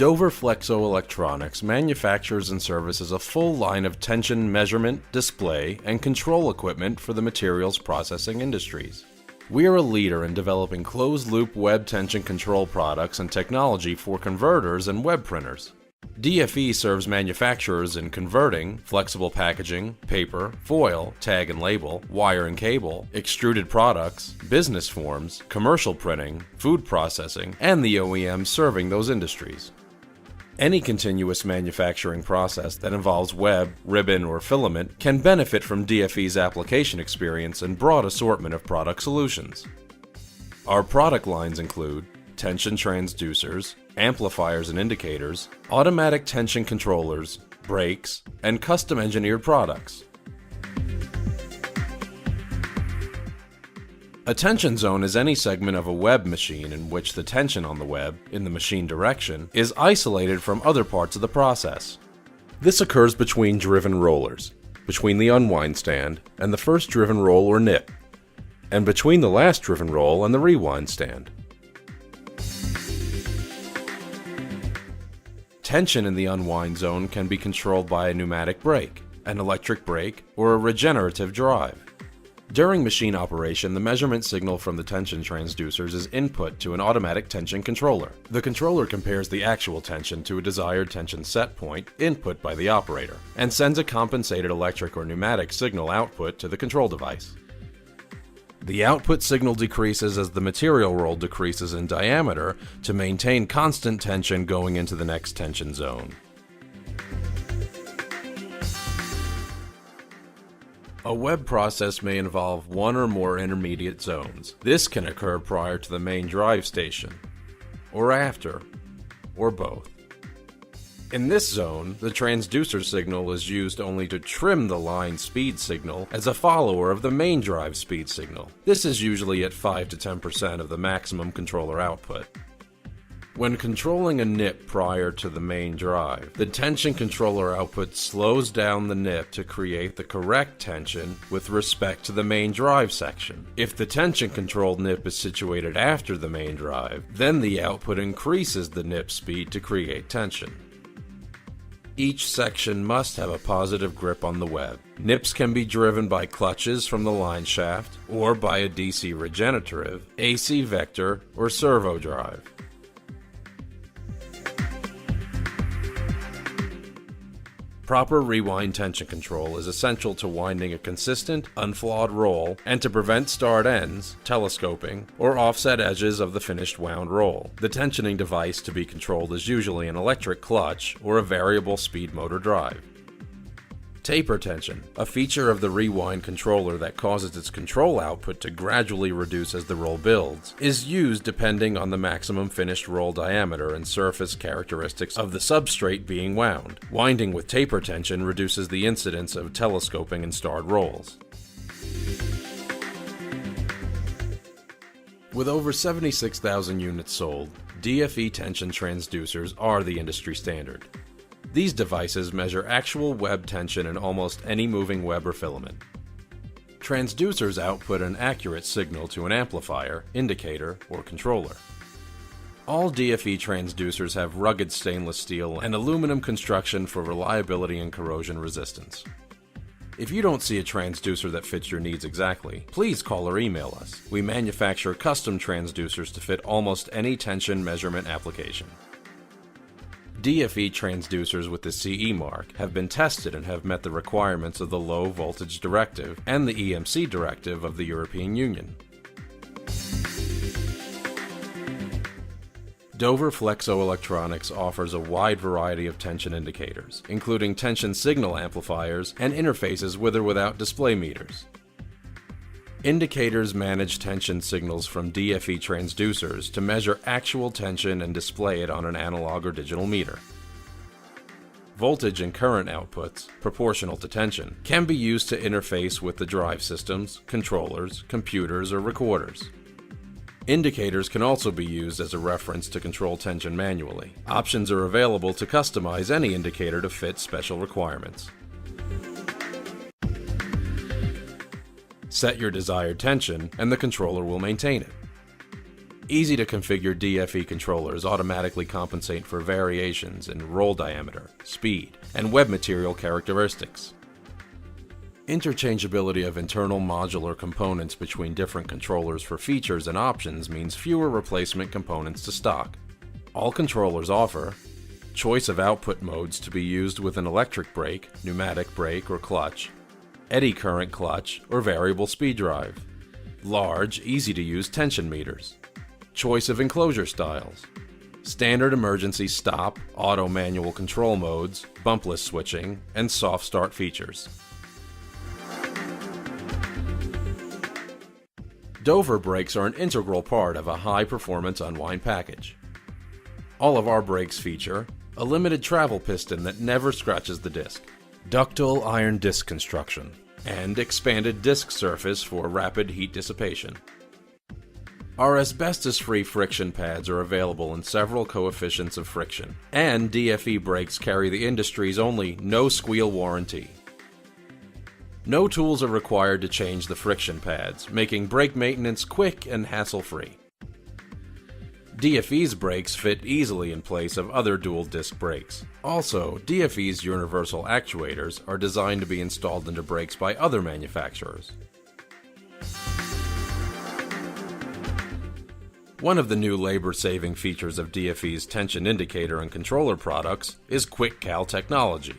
Dover Flexo Electronics manufactures and services a full line of tension measurement, display, and control equipment for the materials processing industries. We are a leader in developing closed-loop web tension control products and technology for converters and web printers. DFE serves manufacturers in converting, flexible packaging, paper, foil, tag and label, wire and cable, extruded products, business forms, commercial printing, food processing, and the OEMs serving those industries. Any continuous manufacturing process that involves web, ribbon, or filament can benefit from DFE's application experience and broad assortment of product solutions. Our product lines include tension transducers, amplifiers and indicators, automatic tension controllers, brakes, and custom-engineered products. A tension zone is any segment of a web machine in which the tension on the web, in the machine direction, is isolated from other parts of the process. This occurs between driven rollers, between the unwind stand and the first driven roll or nip, and between the last driven roll and the rewind stand. Tension in the unwind zone can be controlled by a pneumatic brake, an electric brake, or a regenerative drive. During machine operation, the measurement signal from the tension transducers is input to an automatic tension controller. The controller compares the actual tension to a desired tension set point input by the operator, and sends a compensated electric or pneumatic signal output to the control device. The output signal decreases as the material roll decreases in diameter to maintain constant tension going into the next tension zone. A web process may involve one or more intermediate zones. This can occur prior to the main drive station, or after, or both. In this zone, the transducer signal is used only to trim the line speed signal as a follower of the main drive speed signal. This is usually at 5 to 10% of the maximum controller output. When controlling a nip prior to the main drive, the tension controller output slows down the nip to create the correct tension with respect to the main drive section. If the tension-controlled nip is situated after the main drive, then the output increases the nip speed to create tension. Each section must have a positive grip on the web. Nips can be driven by clutches from the line shaft, or by a DC regenerative, AC vector, or servo drive. Proper rewind tension control is essential to winding a consistent, unflawed roll and to prevent starred ends, telescoping, or offset edges of the finished wound roll. The tensioning device to be controlled is usually an electric clutch or a variable speed motor drive. Taper tension, a feature of the rewind controller that causes its control output to gradually reduce as the roll builds, is used depending on the maximum finished roll diameter and surface characteristics of the substrate being wound. Winding with taper tension reduces the incidence of telescoping and starred rolls. With over 76,000 units sold, DFE tension transducers are the industry standard. These devices measure actual web tension in almost any moving web or filament. Transducers output an accurate signal to an amplifier, indicator, or controller. All DFE transducers have rugged stainless steel and aluminum construction for reliability and corrosion resistance. If you don't see a transducer that fits your needs exactly, please call or email us. We manufacture custom transducers to fit almost any tension measurement application. DFE transducers with the CE mark have been tested and have met the requirements of the Low Voltage Directive and the EMC Directive of the European Union. Dover Flexo Electronics offers a wide variety of tension indicators, including tension signal amplifiers and interfaces with or without display meters. Indicators manage tension signals from DFE transducers to measure actual tension and display it on an analog or digital meter. Voltage and current outputs, proportional to tension, can be used to interface with the drive systems, controllers, computers, or recorders. Indicators can also be used as a reference to control tension manually. Options are available to customize any indicator to fit special requirements. Set your desired tension, and the controller will maintain it. Easy to configure DFE controllers automatically compensate for variations in roll diameter, speed, and web material characteristics. Interchangeability of internal modular components between different controllers for features and options means fewer replacement components to stock. All controllers offer choice of output modes to be used with an electric brake, pneumatic brake, or clutch, eddy current clutch, or variable speed drive, large, easy-to-use tension meters, choice of enclosure styles, standard emergency stop, auto manual control modes, bumpless switching, and soft start features. Dover brakes are an integral part of a high-performance unwind package. All of our brakes feature a limited travel piston that never scratches the disc, ductile iron disc construction, and expanded disc surface for rapid heat dissipation. Our asbestos-free friction pads are available in several coefficients of friction, and DFE brakes carry the industry's only no-squeal warranty. No tools are required to change the friction pads, making brake maintenance quick and hassle-free. DFE's brakes fit easily in place of other dual-disc brakes. Also, DFE's universal actuators are designed to be installed into brakes by other manufacturers. One of the new labor-saving features of DFE's tension indicator and controller products is QuickCal technology.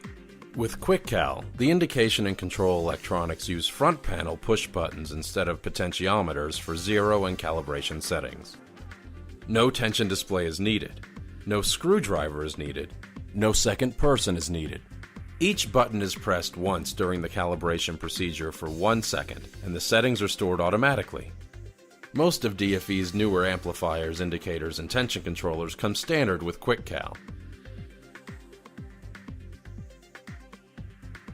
With QuickCal, the indication and control electronics use front panel push buttons instead of potentiometers for zero and calibration settings. No tension display is needed, no screwdriver is needed, no second person is needed. Each button is pressed once during the calibration procedure for 1 second, and the settings are stored automatically. Most of DFE's newer amplifiers, indicators, and tension controllers come standard with QuickCal.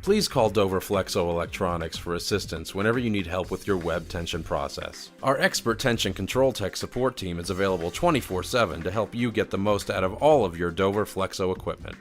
Please call Dover Flexo Electronics for assistance whenever you need help with your web tension process. Our expert tension control tech support team is available 24/7 to help you get the most out of all of your Dover Flexo equipment.